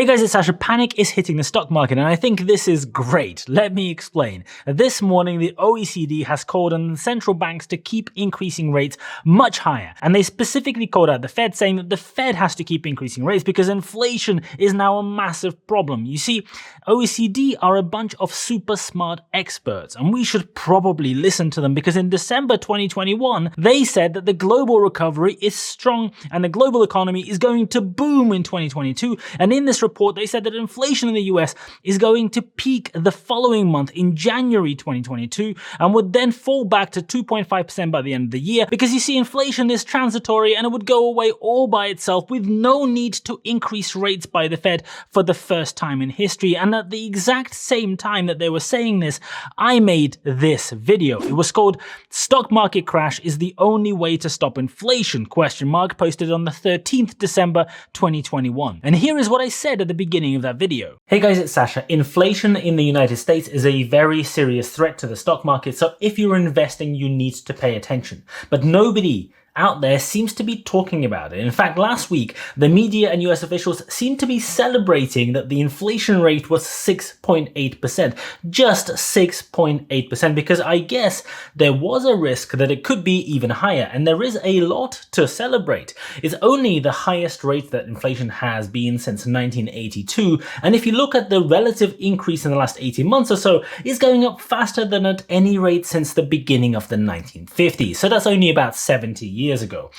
Hey guys, it's Sasha. Panic is hitting the stock market, and I think this is great. Let me explain. This morning, the OECD has called on central banks to keep increasing rates much higher. And they specifically called out the Fed, saying that the Fed has to keep increasing rates because inflation is now a massive problem. You see, OECD are a bunch of super smart experts, and we should probably listen to them because in December 2021, they said that the global recovery is strong and the global economy is going to boom in 2022. And in this report, they said that inflation in the US is going to peak the following month in January 2022 and would then fall back to 2.5% by the end of the year because you see, inflation is transitory and it would go away all by itself with no need to increase rates by the Fed for the first time in history. And at the exact same time that they were saying this, I made this video. It was called "Stock Market Crash is the Only Way to Stop Inflation?" posted on the 13th December 2021. And here is what I said at the beginning of that video. Hey guys, it's Sasha. Inflation in the United States is a very serious threat to the stock market, so if you're investing, you need to pay attention. But nobody out there seems to be talking about it. In fact, last week, the media and US officials seemed to be celebrating that the inflation rate was 6.8%. Just 6.8%, because I guess there was a risk that it could be even higher, and there is a lot to celebrate. It's only the highest rate that inflation has been since 1982, and if you look at the relative increase in the last 18 months or so, it's going up faster than at any rate since the beginning of the 1950s. So that's only about 70 years ago.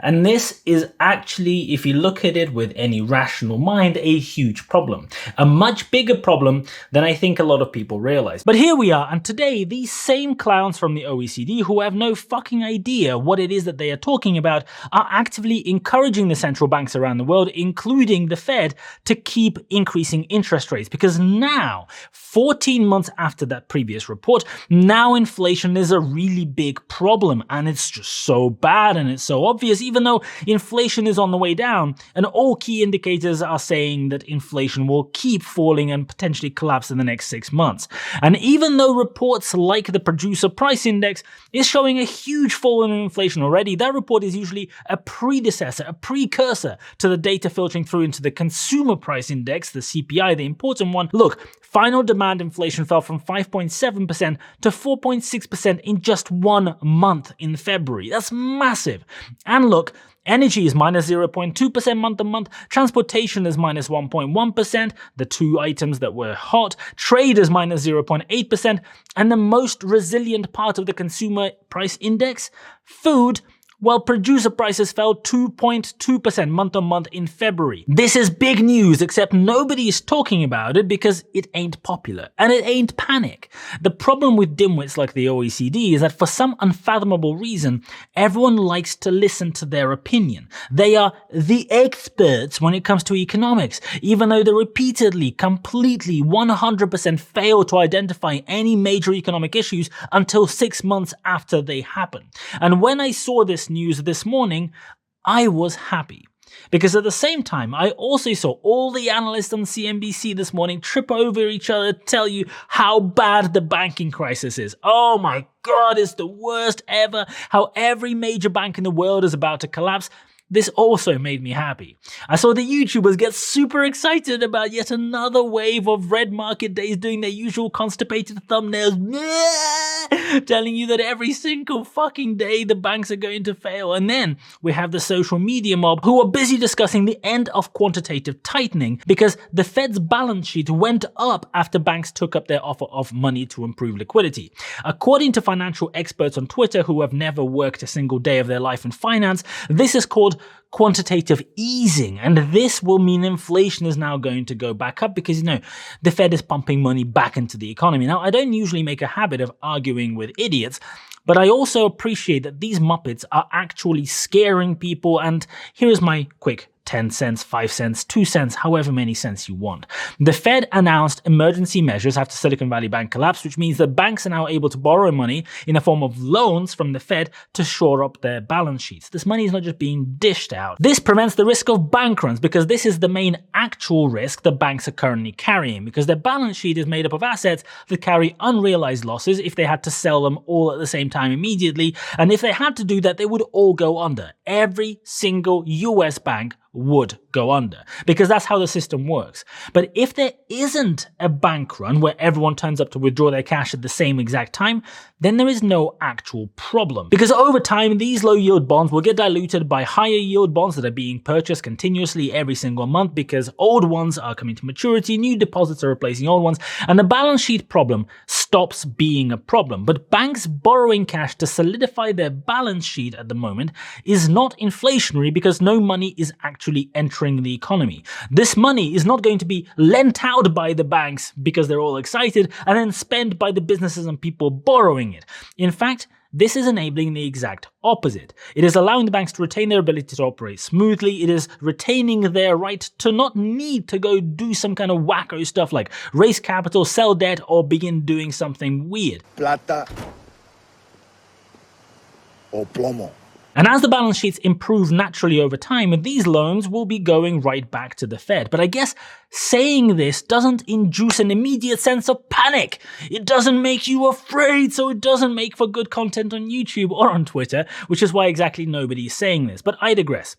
And this is actually, if you look at it with any rational mind, a huge problem. A much bigger problem than I think a lot of people realize. But here we are, and today these same clowns from the OECD who have no fucking idea what it is that they are talking about are actively encouraging the central banks around the world, including the Fed, to keep increasing interest rates. Because now, 14 months after that previous report, now inflation is a really big problem, and it's just so bad and it's so obvious, even though inflation is on the way down, and all key indicators are saying that inflation will keep falling and potentially collapse in the next 6 months. And even though reports like the Producer Price Index is showing a huge fall in inflation already, that report is usually a predecessor, a precursor to the data filtering through into the Consumer Price Index, the CPI, the important one. Look, final demand inflation fell from 5.7% to 4.6% in just 1 month in February. That's massive. And look, energy is minus 0.2% month on month, transportation is minus 1.1%, the two items that were hot, trade is minus 0.8%, and the most resilient part of the Consumer Price Index, food, well, producer prices fell 2.2% month on month in February. This is big news, except nobody is talking about it because it ain't popular and it ain't panic. The problem with dimwits like the OECD is that for some unfathomable reason, everyone likes to listen to their opinion. They are the experts when it comes to economics, even though they repeatedly, completely, 100% fail to identify any major economic issues until 6 months after they happen. And when I saw this news this morning, I was happy. Because at the same time, I also saw all the analysts on CNBC this morning trip over each other to tell you how bad the banking crisis is. Oh my God, it's the worst ever. How every major bank in the world is about to collapse. This also made me happy. I saw the YouTubers get super excited about yet another wave of red market days doing their usual constipated thumbnails, telling you that every single fucking day the banks are going to fail. And then we have the social media mob who are busy discussing the end of quantitative tightening because the Fed's balance sheet went up after banks took up their offer of money to improve liquidity. According to financial experts on Twitter who have never worked a single day of their life in finance, this is called quantitative easing, and this will mean inflation is now going to go back up because, the Fed is pumping money back into the economy. Now, I don't usually make a habit of arguing with idiots, but I also appreciate that these Muppets are actually scaring people, and here is my quick 10 cents, 5 cents, 2 cents, however many cents you want. The Fed announced emergency measures after Silicon Valley Bank collapsed, which means that banks are now able to borrow money in the form of loans from the Fed to shore up their balance sheets. This money is not just being dished out. This prevents the risk of bank runs because this is the main actual risk the banks are currently carrying because their balance sheet is made up of assets that carry unrealized losses if they had to sell them all at the same time immediately. And if they had to do that, they would all go under. Every single US bank would go under, because that's how the system works. But if there isn't a bank run where everyone turns up to withdraw their cash at the same exact time, then there is no actual problem. Because over time, these low yield bonds will get diluted by higher yield bonds that are being purchased continuously every single month, because old ones are coming to maturity, new deposits are replacing old ones, and the balance sheet problem stops being a problem. But banks borrowing cash to solidify their balance sheet at the moment is not inflationary, because no money is actually entering the economy. This money is not going to be lent out by the banks because they're all excited and then spent by the businesses and people borrowing it. In fact, this is enabling the exact opposite. It is allowing the banks to retain their ability to operate smoothly. It is retaining their right to not need to go do some kind of wacko stuff like raise capital, sell debt, or begin doing something weird. Plata o plomo. And as the balance sheets improve naturally over time, these loans will be going right back to the Fed. But I guess saying this doesn't induce an immediate sense of panic. It doesn't make you afraid, so it doesn't make for good content on YouTube or on Twitter, which is why exactly nobody is saying this. But I digress.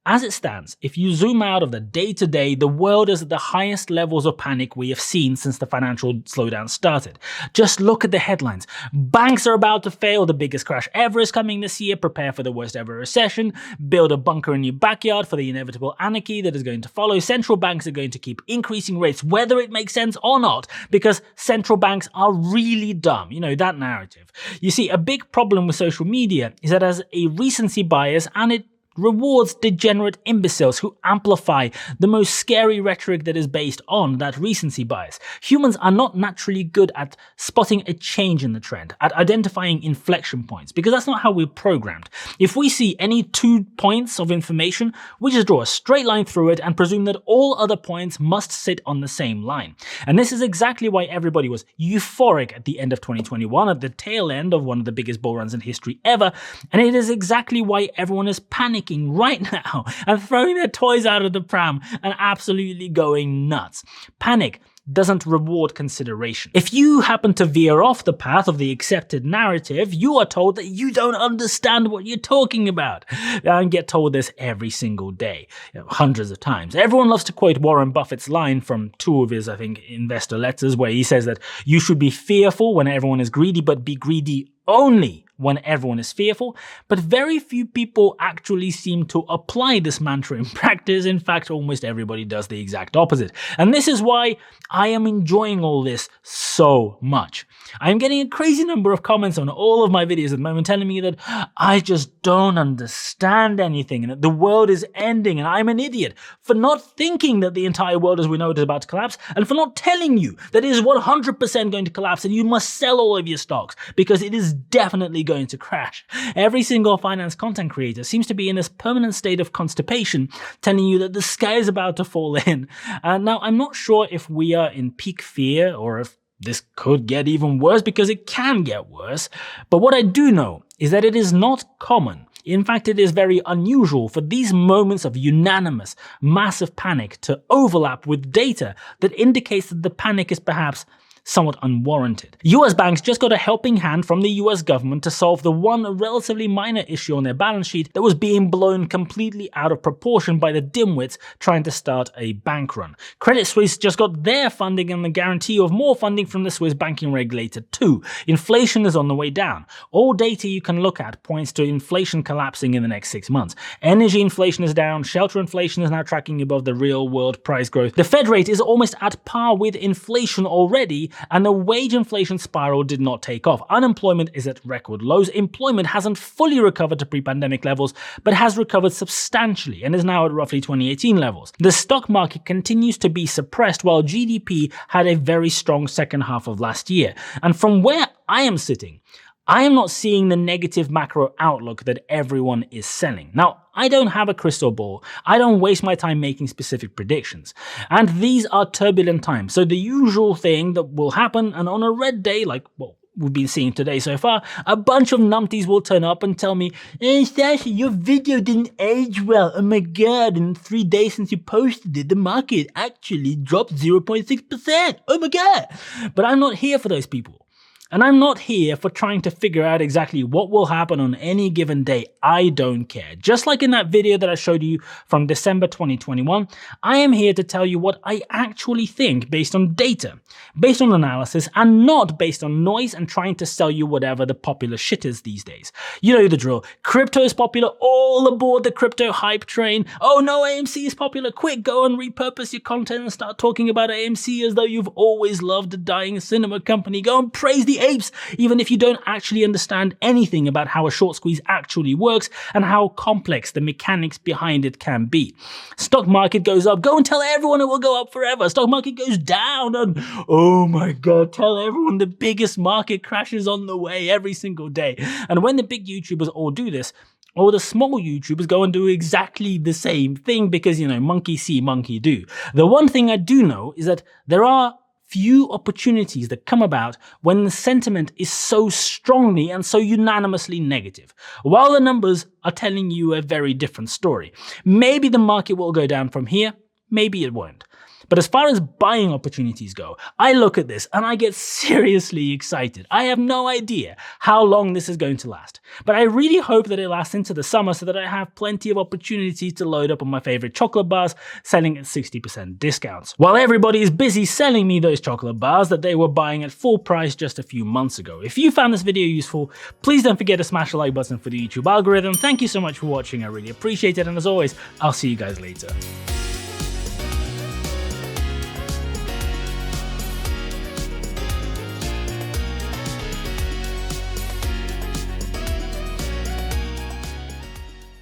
As it stands, if you zoom out of the day-to-day, the world is at the highest levels of panic we have seen since the financial slowdown started. Just look at the headlines. Banks are about to fail, the biggest crash ever is coming this year, prepare for the worst ever recession, build a bunker in your backyard for the inevitable anarchy that is going to follow, central banks are going to keep increasing rates whether it makes sense or not, because central banks are really dumb. You know, that narrative. You see, a big problem with social media is that it has a recency bias, and it rewards degenerate imbeciles who amplify the most scary rhetoric that is based on that recency bias. Humans are not naturally good at spotting a change in the trend, at identifying inflection points, because that's not how we're programmed. If we see any 2 points of information, we just draw a straight line through it and presume that all other points must sit on the same line. And this is exactly why everybody was euphoric at the end of 2021, at the tail end of one of the biggest bull runs in history ever, and it is exactly why everyone is panicking right now and throwing their toys out of the pram and absolutely going nuts. Panic doesn't reward consideration. If you happen to veer off the path of the accepted narrative, you are told that you don't understand what you're talking about. I get told this every single day, hundreds of times. Everyone loves to quote Warren Buffett's line from 2 of his, I think, investor letters, where he says that you should be fearful when everyone is greedy, but be greedy only when everyone is fearful. But very few people actually seem to apply this mantra in practice. In fact, almost everybody does the exact opposite. And this is why I am enjoying all this so much. I'm getting a crazy number of comments on all of my videos at the moment telling me that I just don't understand anything and that the world is ending and I'm an idiot for not thinking that the entire world as we know it is about to collapse, and for not telling you that it is 100% going to collapse and you must sell all of your stocks because it is definitely going to crash. Every single finance content creator seems to be in this permanent state of constipation, telling you that the sky is about to fall in. Now, I'm not sure if we are in peak fear or if this could get even worse, because it can get worse. But what I do know is that it is not common. In fact, it is very unusual for these moments of unanimous, massive panic to overlap with data that indicates that the panic is perhaps somewhat unwarranted. US banks just got a helping hand from the US government to solve the one relatively minor issue on their balance sheet that was being blown completely out of proportion by the dimwits trying to start a bank run. Credit Suisse just got their funding and the guarantee of more funding from the Swiss banking regulator too. Inflation is on the way down. All data you can look at points to inflation collapsing in the next 6 months. Energy inflation is down, shelter inflation is now tracking above the real world price growth. The Fed rate is almost at par with inflation already, and the wage inflation spiral did not take off. Unemployment is at record lows. Employment hasn't fully recovered to pre-pandemic levels, but has recovered substantially and is now at roughly 2018 levels. The stock market continues to be suppressed while GDP had a very strong second half of last year. And from where I am sitting, I am not seeing the negative macro outlook that everyone is selling. Now, I don't have a crystal ball. I don't waste my time making specific predictions. And these are turbulent times. So the usual thing that will happen, and on a red day, like what we've been seeing today so far, a bunch of numpties will turn up and tell me, "Hey, Sashi, your video didn't age well. Oh my god, in 3 days since you posted it, the market actually dropped 0.6%. Oh my god." But I'm not here for those people. And I'm not here for trying to figure out exactly what will happen on any given day. I don't care. Just like in that video that I showed you from December 2021, I am here to tell you what I actually think based on data, based on analysis, and not based on noise and trying to sell you whatever the popular shit is these days. You know the drill. Crypto is popular, all aboard the crypto hype train. Oh no, AMC is popular. Quick, go and repurpose your content and start talking about AMC as though you've always loved a dying cinema company. Go and praise the apes, even if you don't actually understand anything about how a short squeeze actually works and how complex the mechanics behind it can be. Stock market goes up, go and tell everyone it will go up forever. Stock market goes down, and oh my god, tell everyone the biggest market crashes on the way every single day. And when the big YouTubers all do this, or the small YouTubers go and do exactly the same thing because, you know, monkey see, monkey do. The one thing I do know is that there are few opportunities that come about when the sentiment is so strongly and so unanimously negative, while the numbers are telling you a very different story. Maybe the market will go down from here, maybe it won't. But as far as buying opportunities go, I look at this and I get seriously excited. I have no idea how long this is going to last, but I really hope that it lasts into the summer so that I have plenty of opportunities to load up on my favorite chocolate bars selling at 60% discounts. While everybody is busy selling me those chocolate bars that they were buying at full price just a few months ago. If you found this video useful, please don't forget to smash the like button for the YouTube algorithm. Thank you so much for watching. I really appreciate it. And as always, I'll see you guys later.